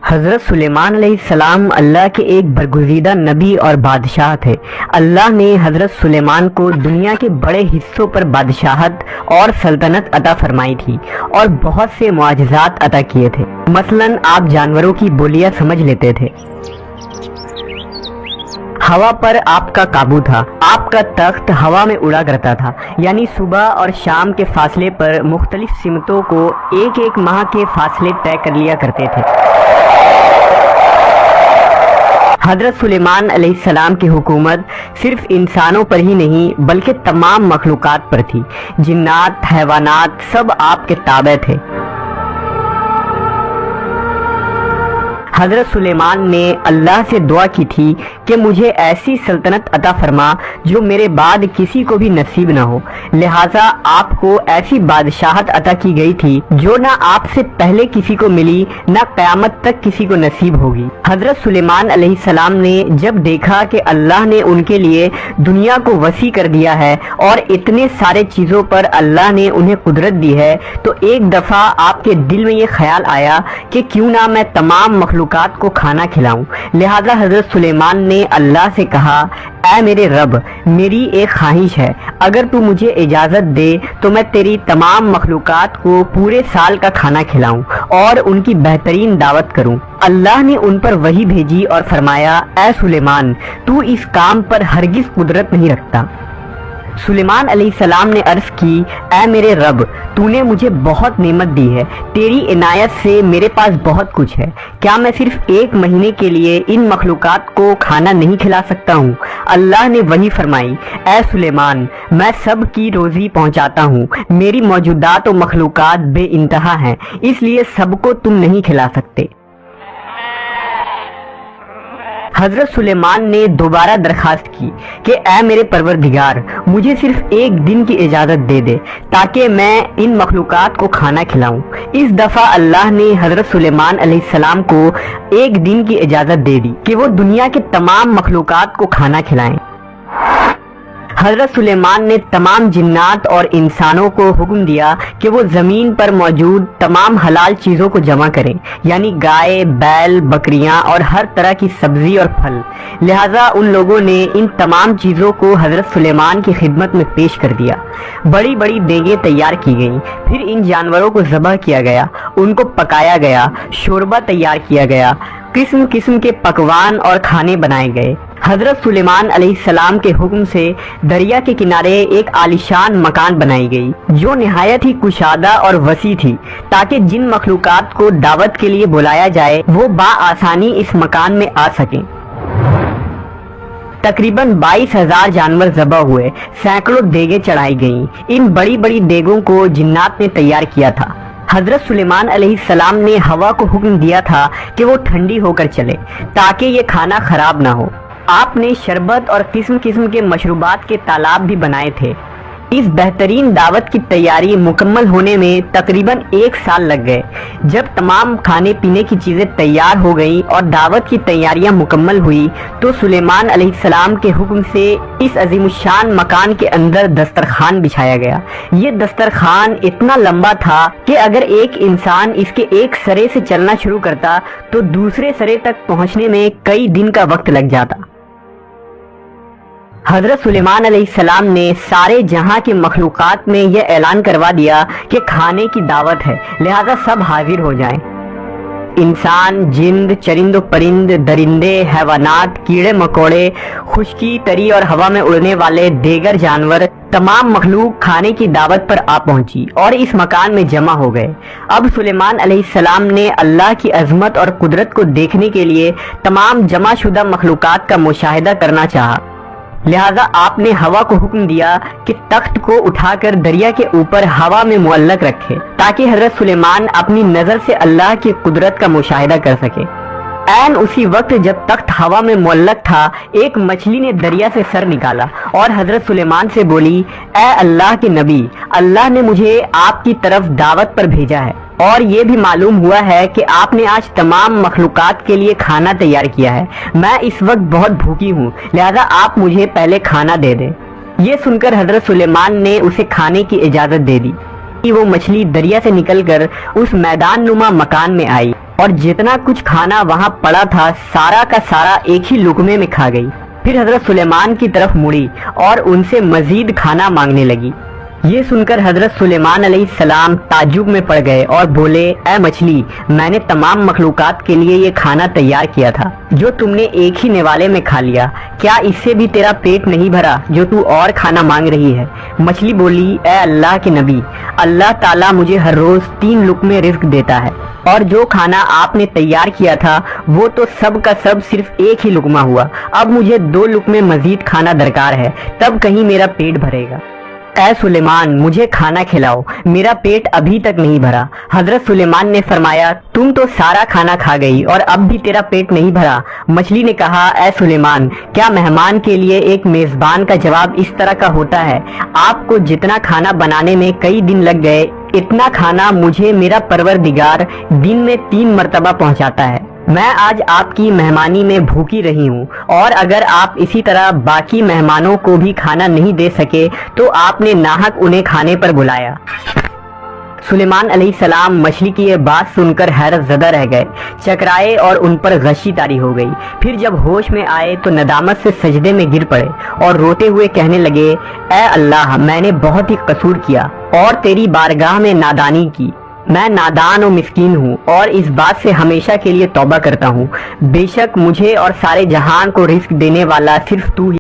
حضرت سلیمان علیہ السلام اللہ کے ایک برگزیدہ نبی اور بادشاہ تھے۔ اللہ نے حضرت سلیمان کو دنیا کے بڑے حصوں پر بادشاہت اور سلطنت عطا فرمائی تھی اور بہت سے معجزات عطا کیے تھے۔ مثلاً آپ جانوروں کی بولیاں سمجھ لیتے تھے، ہوا پر آپ کا قابو تھا، آپ کا تخت ہوا میں اڑا کرتا تھا، یعنی صبح اور شام کے فاصلے پر مختلف سمتوں کو ایک ایک ماہ کے فاصلے طے کر لیا کرتے تھے۔ حضرت سلیمان علیہ السلام کی حکومت صرف انسانوں پر ہی نہیں بلکہ تمام مخلوقات پر تھی۔ جنات، حیوانات سب آپ کے تابع تھے۔ حضرت سلیمان نے اللہ سے دعا کی تھی کہ مجھے ایسی سلطنت عطا فرما جو میرے بعد کسی کو بھی نصیب نہ ہو، لہٰذا آپ کو ایسی بادشاہت عطا کی گئی تھی جو نہ آپ سے پہلے کسی کو ملی نہ قیامت تک کسی کو نصیب ہوگی۔ حضرت سلیمان علیہ السلام نے جب دیکھا کہ اللہ نے ان کے لیے دنیا کو وسیع کر دیا ہے اور اتنے سارے چیزوں پر اللہ نے انہیں قدرت دی ہے، تو ایک دفعہ آپ کے دل میں یہ خیال آیا کہ کیوں نہ میں تمام مخلوقات کو کھانا کھلاؤں۔ لہذا حضرت سلیمان نے اللہ سے کہا، اے میرے رب، میری ایک خواہش ہے، اگر تو مجھے اجازت دے تو میں تیری تمام مخلوقات کو پورے سال کا کھانا کھلاؤں اور ان کی بہترین دعوت کروں۔ اللہ نے ان پر وحی بھیجی اور فرمایا، اے سلیمان، تو اس کام پر ہرگز قدرت نہیں رکھتا۔ سلیمان علیہ السلام نے عرض کی، اے میرے رب، تو نے مجھے بہت نعمت دی ہے، تیری عنایت سے میرے پاس بہت کچھ ہے، کیا میں صرف ایک مہینے کے لیے ان مخلوقات کو کھانا نہیں کھلا سکتا ہوں؟ اللہ نے وحی فرمائی، اے سلیمان، میں سب کی روزی پہنچاتا ہوں، میری موجودات و مخلوقات بے انتہا ہیں، اس لیے سب کو تم نہیں کھلا سکتے۔ حضرت سلیمان نے دوبارہ درخواست کی کہ اے میرے پروردگار، مجھے صرف ایک دن کی اجازت دے دے تاکہ میں ان مخلوقات کو کھانا کھلاؤں۔ اس دفعہ اللہ نے حضرت سلیمان علیہ السلام کو ایک دن کی اجازت دے دی کہ وہ دنیا کے تمام مخلوقات کو کھانا کھلائیں۔ حضرت سلیمان نے تمام جنات اور انسانوں کو حکم دیا کہ وہ زمین پر موجود تمام حلال چیزوں کو جمع کریں، یعنی گائے، بیل، بکریاں اور ہر طرح کی سبزی اور پھل۔ لہٰذا ان لوگوں نے ان تمام چیزوں کو حضرت سلیمان کی خدمت میں پیش کر دیا۔ بڑی بڑی دیگیں تیار کی گئیں، پھر ان جانوروں کو ذبح کیا گیا، ان کو پکایا گیا، شوربہ تیار کیا گیا، قسم قسم کے پکوان اور کھانے بنائے گئے۔ حضرت سلیمان علیہ السلام کے حکم سے دریا کے کنارے ایک عالیشان مکان بنائی گئی جو نہایت ہی کشادہ اور وسیع تھی، تاکہ جن مخلوقات کو دعوت کے لیے بلایا جائے وہ بآسانی اس مکان میں آ سکیں۔ تقریباً 22,000 جانور ذبح ہوئے، سینکڑوں دیگیں چڑھائی گئیں۔ ان بڑی بڑی دیگوں کو جنات نے تیار کیا تھا۔ حضرت سلیمان علیہ السلام نے ہوا کو حکم دیا تھا کہ وہ ٹھنڈی ہو کر چلے تاکہ یہ کھانا خراب نہ ہو۔ آپ نے شربت اور قسم قسم کے مشروبات کے تالاب بھی بنائے تھے۔ اس بہترین دعوت کی تیاری مکمل ہونے میں تقریباً 1 سال لگ گئے۔ جب تمام کھانے پینے کی چیزیں تیار ہو گئیں اور دعوت کی تیاریاں مکمل ہوئی تو سلیمان علیہ السلام کے حکم سے اس عظیم الشان مکان کے اندر دسترخوان بچھایا گیا۔ یہ دسترخوان اتنا لمبا تھا کہ اگر ایک انسان اس کے ایک سرے سے چلنا شروع کرتا تو دوسرے سرے تک پہنچنے میں کئی دن کا وقت لگ جاتا۔ حضرت سلیمان علیہ السلام نے سارے جہاں کی مخلوقات میں یہ اعلان کروا دیا کہ کھانے کی دعوت ہے، لہذا سب حاضر ہو جائیں۔ انسان، جند، چرند و پرند، درندے، حیوانات، کیڑے مکوڑے، خشکی، تری اور ہوا میں اڑنے والے دیگر جانور، تمام مخلوق کھانے کی دعوت پر آ پہنچی اور اس مکان میں جمع ہو گئے۔ اب سلیمان علیہ السلام نے اللہ کی عظمت اور قدرت کو دیکھنے کے لیے تمام جمع شدہ مخلوقات کا مشاہدہ کرنا چاہا، لہذا آپ نے ہوا کو حکم دیا کہ تخت کو اٹھا کر دریا کے اوپر ہوا میں معلق رکھے تاکہ حضرت سلیمان اپنی نظر سے اللہ کی قدرت کا مشاہدہ کر سکے۔ عین اسی وقت جب تخت ہوا میں معلق تھا، ایک مچھلی نے دریا سے سر نکالا اور حضرت سلیمان سے بولی، اے اللہ کے نبی، اللہ نے مجھے آپ کی طرف دعوت پر بھیجا ہے اور یہ بھی معلوم ہوا ہے کہ آپ نے آج تمام مخلوقات کے لیے کھانا تیار کیا ہے۔ میں اس وقت بہت بھوکی ہوں، لہذا آپ مجھے پہلے کھانا دے دیں۔ یہ سن کر حضرت سلیمان نے اسے کھانے کی اجازت دے دی۔ وہ مچھلی دریا سے نکل کر اس میدان نما مکان میں آئی اور جتنا کچھ کھانا وہاں پڑا تھا سارا کا سارا ایک ہی لقمے میں کھا گئی۔ پھر حضرت سلیمان کی طرف مڑی اور ان سے مزید کھانا مانگنے لگی۔ یہ سن کر حضرت سلیمان علیہ السلام تعجب میں پڑ گئے اور بولے، اے مچھلی، میں نے تمام مخلوقات کے لیے یہ کھانا تیار کیا تھا جو تم نے ایک ہی نوالے میں کھا لیا، کیا اس سے بھی تیرا پیٹ نہیں بھرا جو تو اور کھانا مانگ رہی ہے؟ مچھلی بولی، اے اللہ کے نبی، اللہ تعالیٰ مجھے ہر روز 3 لقمے رزق دیتا ہے، اور جو کھانا آپ نے تیار کیا تھا وہ تو سب کا سب صرف ایک ہی لقمہ ہوا، اب مجھے 2 لقمے مزید کھانا درکار ہے، تب کہیں میرا پیٹ بھرے گا۔ اے سلیمان، مجھے کھانا کھلاؤ، میرا پیٹ ابھی تک نہیں بھرا۔ حضرت سلیمان نے فرمایا، تم تو سارا کھانا کھا گئی اور اب بھی تیرا پیٹ نہیں بھرا۔ مچھلی نے کہا، اے سلیمان، کیا مہمان کے لیے ایک میزبان کا جواب اس طرح کا ہوتا ہے؟ آپ کو جتنا کھانا بنانے میں کئی دن لگ گئے، اتنا کھانا مجھے میرا پروردگار دن میں 3 مرتبہ پہنچاتا ہے۔ میں آج آپ کی مہمانی میں بھوکی رہی ہوں، اور اگر آپ اسی طرح باقی مہمانوں کو بھی کھانا نہیں دے سکے تو آپ نے ناحق انہیں کھانے پر بلایا۔ سلیمان علیہ السلام مچھلی کی یہ بات سن کر حیرت زدہ رہ گئے، چکرائے اور ان پر غشی طاری ہو گئی۔ پھر جب ہوش میں آئے تو ندامت سے سجدے میں گر پڑے اور روتے ہوئے کہنے لگے، اے اللہ، میں نے بہت ہی قصور کیا اور تیری بارگاہ میں نادانی کی۔ میں نادان و مسکین ہوں اور اس بات سے ہمیشہ کے لیے توبہ کرتا ہوں، بے شک مجھے اور سارے جہان کو رزق دینے والا صرف تو ہی